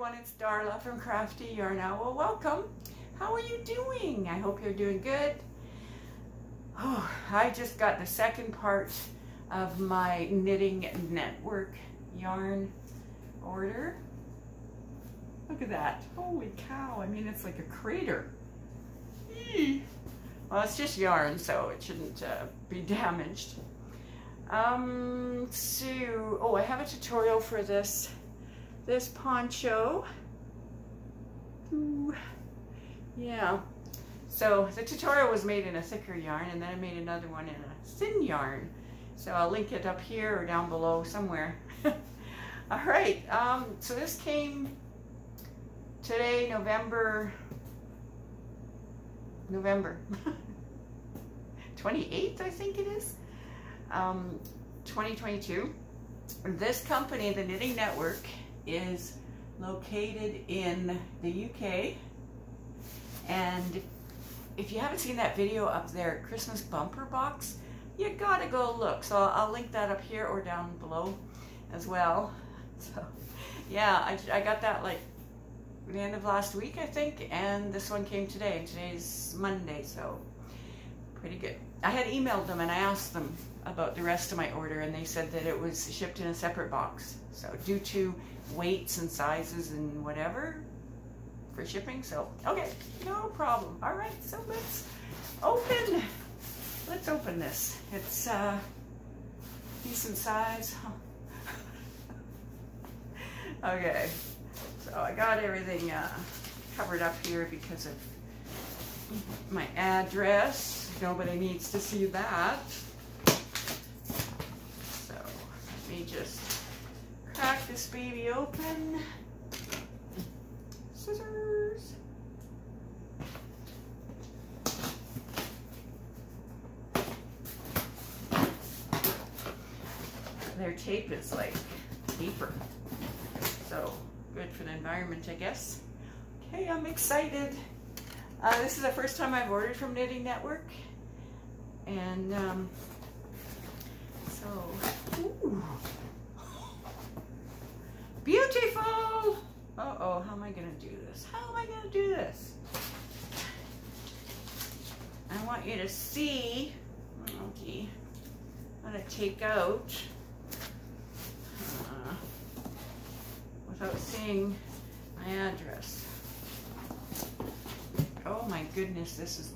everyone, it's Darla from crafty.yarn.owl. Welcome. How are you doing? I hope you're doing good. Oh, I just got the second part of my knitting network yarn order. Look at that. Holy cow. I mean, it's like a crater. Eee. Well, it's just yarn, so it shouldn't be damaged. I have a tutorial for this poncho. Ooh. Yeah. So the tutorial was made in a thicker yarn, and then I made another one in a thin yarn. So I'll link it up here or down below somewhere. All right. So this came today, November 28th, I think it is. 2022. This company, the Knitting Network, is located in the UK, and if you haven't seen that video up there, Christmas bumper box, you gotta go look. So I'll link that up here or down below as well. So yeah, I got that like the end of last week, I think, and this one came today, and today's Monday, so pretty good. I had emailed them and I asked them about the rest of my order, and they said that it was shipped in a separate box. So due to weights and sizes and whatever for shipping, so okay, no problem. All right, so let's open this. It's decent size. Okay, so I got everything covered up here because of my address. Nobody needs to see that. So let me just crack this baby open. Scissors. Their tape is like paper, so good for the environment, I guess. Okay, I'm excited. This is the first time I've ordered from Knitting Network, and ooh, beautiful. Uh-oh, how am I gonna do this? How am I gonna do this? I want you to see, okay, I'm gonna take out without seeing my address. Oh my goodness, this is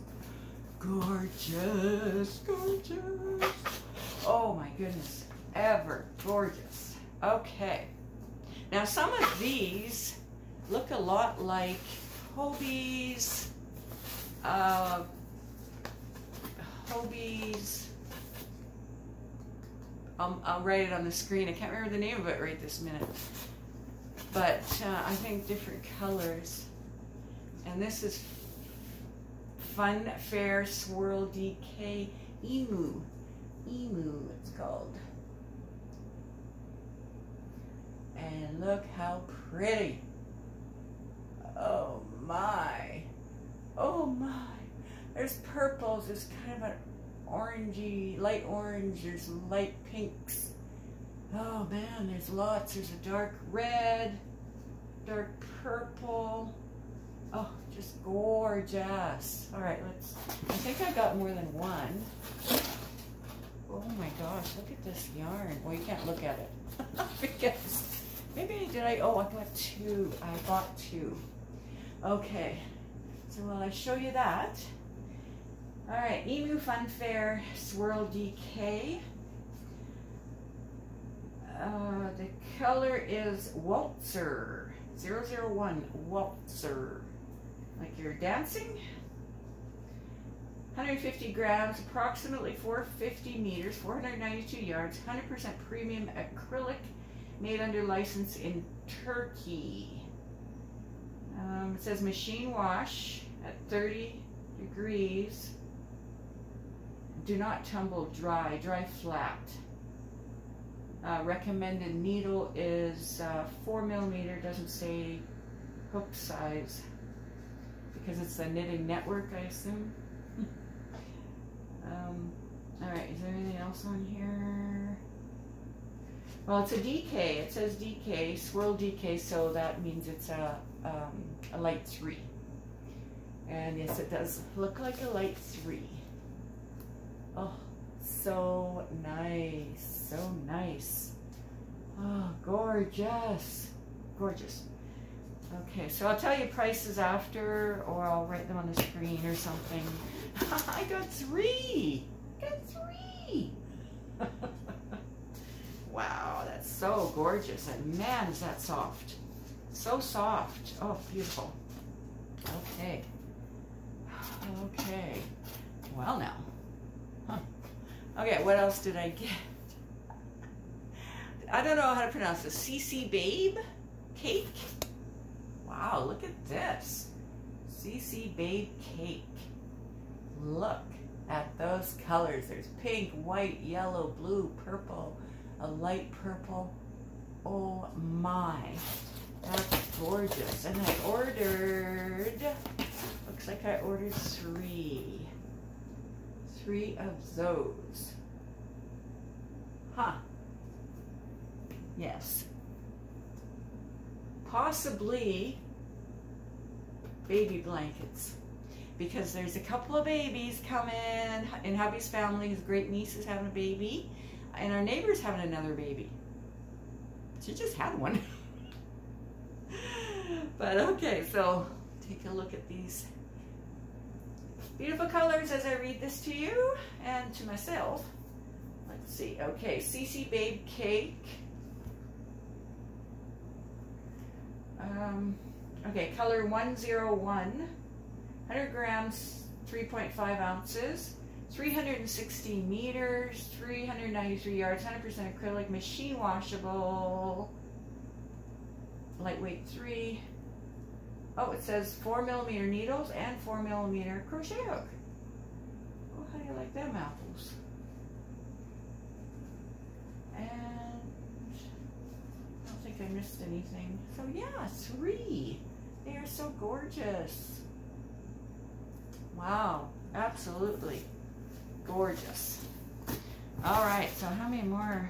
gorgeous, gorgeous. Oh my goodness, ever gorgeous. Okay, now some of these look a lot like Hobie's, I'll write it on the screen. I can't remember the name of it right this minute, but I think different colors. And this is Fun Fair Swirl DK Emu it's called. And look how pretty. Oh my, oh my. There's purples, there's kind of an orangey, light orange, there's light pinks. Oh man, there's lots. There's a dark red, dark purple. Oh, just gorgeous. All right, I think I got more than one. Oh my gosh, look at this yarn. Well, you can't look at it because maybe I got two. I bought two. Okay, so while I show you that, all right, Emu Fun Fair Swirl DK. The color is Waltzer, 001 Waltzer. Like you're dancing. 150 grams, approximately 450 meters, 492 yards, 100% premium acrylic, made under license in Turkey. It says machine wash at 30 degrees. Do not tumble dry flat. Recommended needle is 4mm, doesn't say hook size. Because it's the Knitting Network, I assume. All right, is there anything else on here? Well, it's a DK. It says DK, swirl DK, so that means it's a light 3. And yes, it does look like a light 3. Oh, so nice, so nice. Oh, gorgeous, gorgeous. Okay, so I'll tell you prices after, or I'll write them on the screen or something. I got 3. I got 3. Wow, that's so gorgeous. And man, is that soft. So soft. Oh, beautiful. Okay. Okay. Well now. Huh. Okay, what else did I get? I don't know how to pronounce this. CC Babe Cake. Wow, look at this. CC Babe Cake. Look at those colors. There's pink, white, yellow, blue, purple, a light purple. Oh my, that's gorgeous. And I ordered, looks like I ordered 3 of those. Huh. Yes. Possibly baby blankets, because there's a couple of babies coming in hubby's family. His great niece is having a baby, and our neighbor's having another baby. She just had one. But okay, so take a look at these beautiful colors as I read this to you and to myself. Let's see. Okay, CC Babe Cake. Okay, color 101, 100 grams, 3.5 ounces, 360 meters, 393 yards, 100% acrylic, machine washable, lightweight 3. Oh, it says 4mm needles and 4mm crochet hook. Oh, how do you like them apples? And I don't think I missed anything. So yeah, 3. They are so gorgeous. Wow, absolutely gorgeous. All right, so how many more?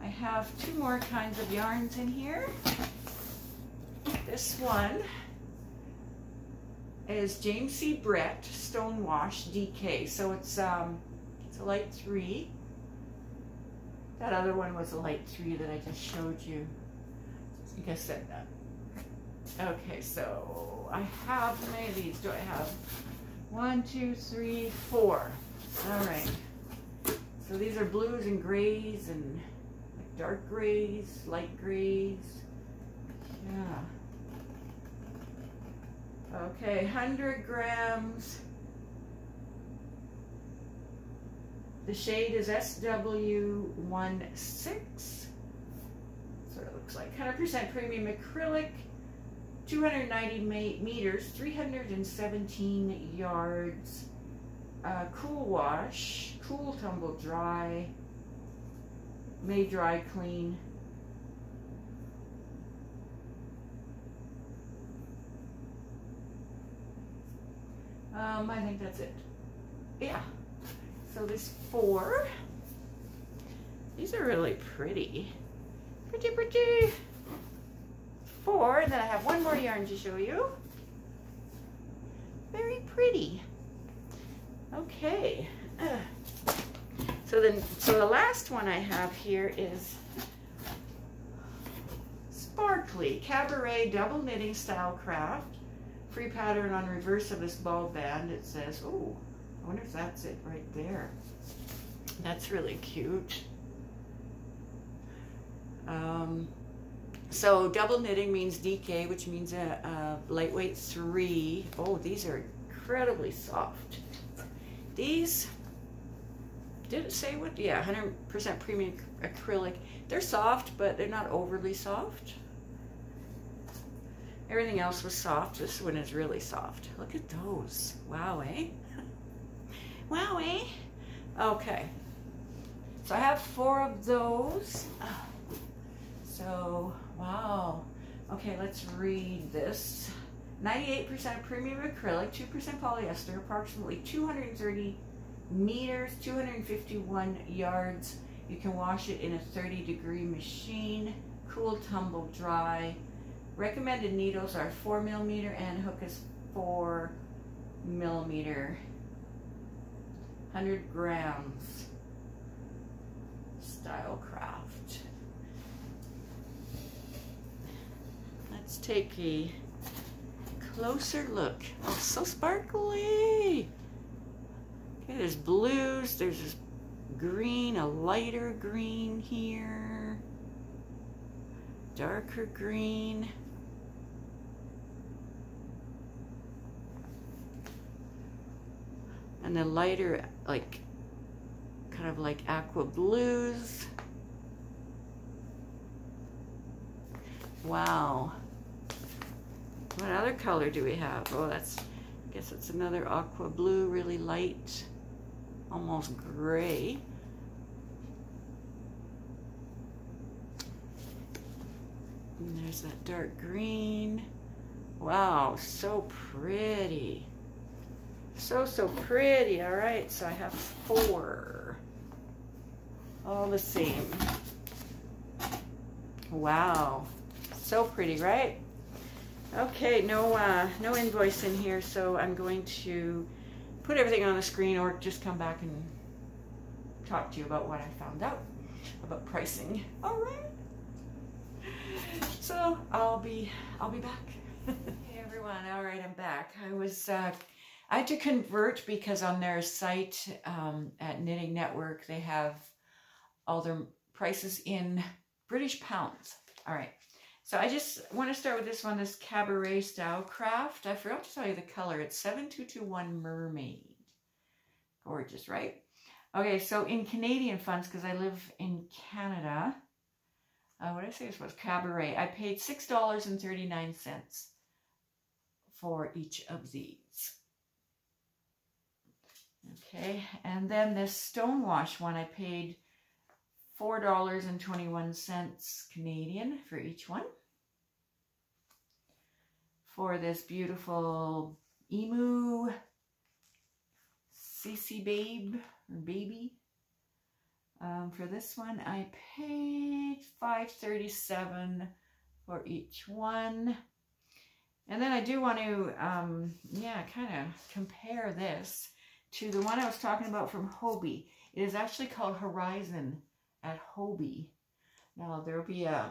I have 2 more kinds of yarns in here. This one is James C. Brett Stonewash DK. So it's a light 3. That other one was a light 3 that I just showed you. I think I said that. Okay, so I have, how many of these do I have? 1, 2, 3, 4. All right. So these are blues and grays and like dark grays, light grays. Yeah. Okay, 100 grams. The shade is SW16. So it looks like 100% premium acrylic, 290 meters, 317 yards, cool wash, cool tumble dry, may dry clean. I think that's it. Yeah. So there's 4. These are really pretty. Pretty, pretty. 4, and then I have 1 more yarn to show you. Very pretty. Okay. So the last one I have here is Sparkly Cabaret double knitting style craft. Free pattern on reverse of this ball band. It says, oh, I wonder if that's it right there. That's really cute. So double knitting means DK, which means a lightweight 3. Oh, these are incredibly soft. These, did it say what? Yeah, 100% premium acrylic. They're soft, but they're not overly soft. Everything else was soft. This one is really soft. Look at those. Wow, eh? Wow, eh? Okay. So I have 4 of those. So, wow. Okay, let's read this. 98% premium acrylic, 2% polyester, approximately 230 meters, 251 yards. You can wash it in a 30-degree machine. Cool, tumble, dry. Recommended needles are 4mm and hook is 4mm. 100 grams. Stylecraft. Let's take a closer look. Oh, so sparkly. Okay, there's blues, there's this green, a lighter green here, darker green, and the lighter, like, kind of like aqua blues. Wow. What other color do we have? Oh, that's, I guess it's another aqua blue, really light, almost gray. And there's that dark green. Wow, so pretty. So pretty. All right, so I have 4. All the same. Wow, so pretty, right? Okay, no invoice in here, so I'm going to put everything on the screen or just come back and talk to you about what I found out about pricing. All right. So I'll be back. Hey everyone, all right, I'm back. I had to convert because on their site at Knitting Network, they have all their prices in British pounds. All right. So I just want to start with this one, this Cabaret style craft. I forgot to tell you the color. It's 7221 Mermaid. Gorgeous, right? Okay, so in Canadian funds, because I live in Canada, what did I say this was? Cabaret. I paid $6.39 for each of these. Okay, and then this Stonewash one, I paid $4.21 Canadian for each one. For this beautiful Emu CC baby. For this one, I paid $5.37 for each one. And then I do want to, kind of compare this to the one I was talking about from Hobie. It is actually called Horizon at Hobie. Now, there will be a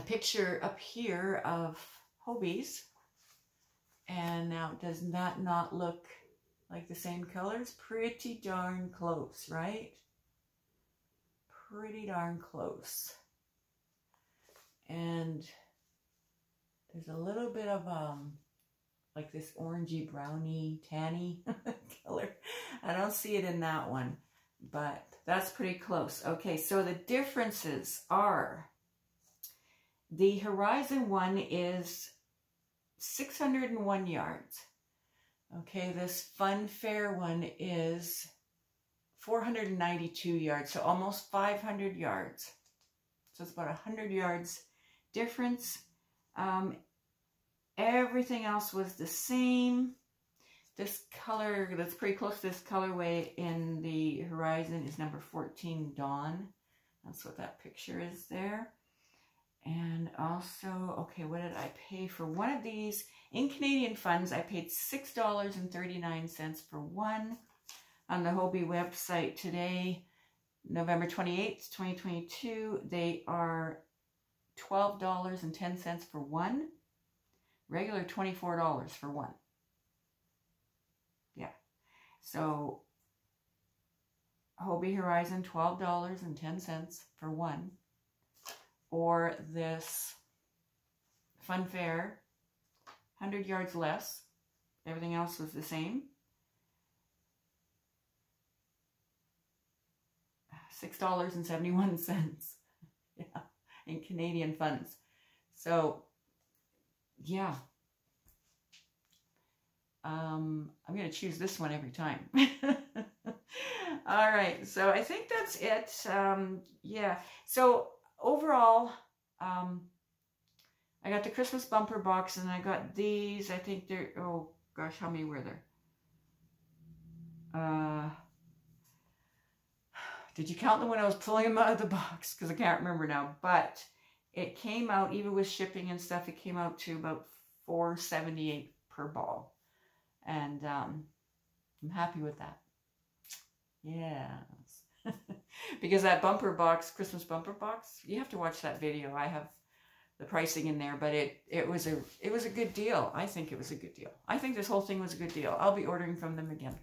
picture up here of Hobie's. And now, does that not look like the same colors? Pretty darn close, right? Pretty darn close. And there's a little bit of like this orangey, browny, tanny color. I don't see it in that one, but that's pretty close. Okay, so the differences are the Horizon one is 601 yards. Okay, this Fun Fair one is 492 yards, so almost 500 yards. So it's about 100 yards difference. Everything else was the same. This color, that's pretty close to this colorway in the Horizon, is number 14 Dawn. That's what that picture is there. And also, okay, what did I pay for one of these? In Canadian funds, I paid $6.39 for one. On the Hobie website today, November 28th, 2022, they are $12.10 for one. Regular $24 for one. Yeah. So Hobie Horizon, $12.10 for one. Or this Fun Fair, 100 yards less. Everything else was the same. $6.71. Yeah, in Canadian funds. So, yeah. I'm going to choose this one every time. All right, so I think that's it. Yeah, so overall, I got the Christmas bumper box, and I got these. I think they're, oh gosh, how many were there? Did you count them when I was pulling them out of the box? Because I can't remember now. But it came out, even with shipping and stuff, it came out to about $4.78 per ball. And I'm happy with that. Yes. Because that bumper box, Christmas bumper box, you have to watch that video. I have the pricing in there, but it was a good deal. I think it was a good deal. I think this whole thing was a good deal. I'll be ordering from them again.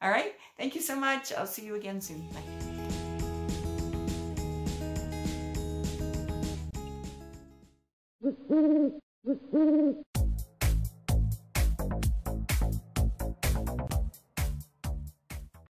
All right. Thank you so much. I'll see you again soon. Bye.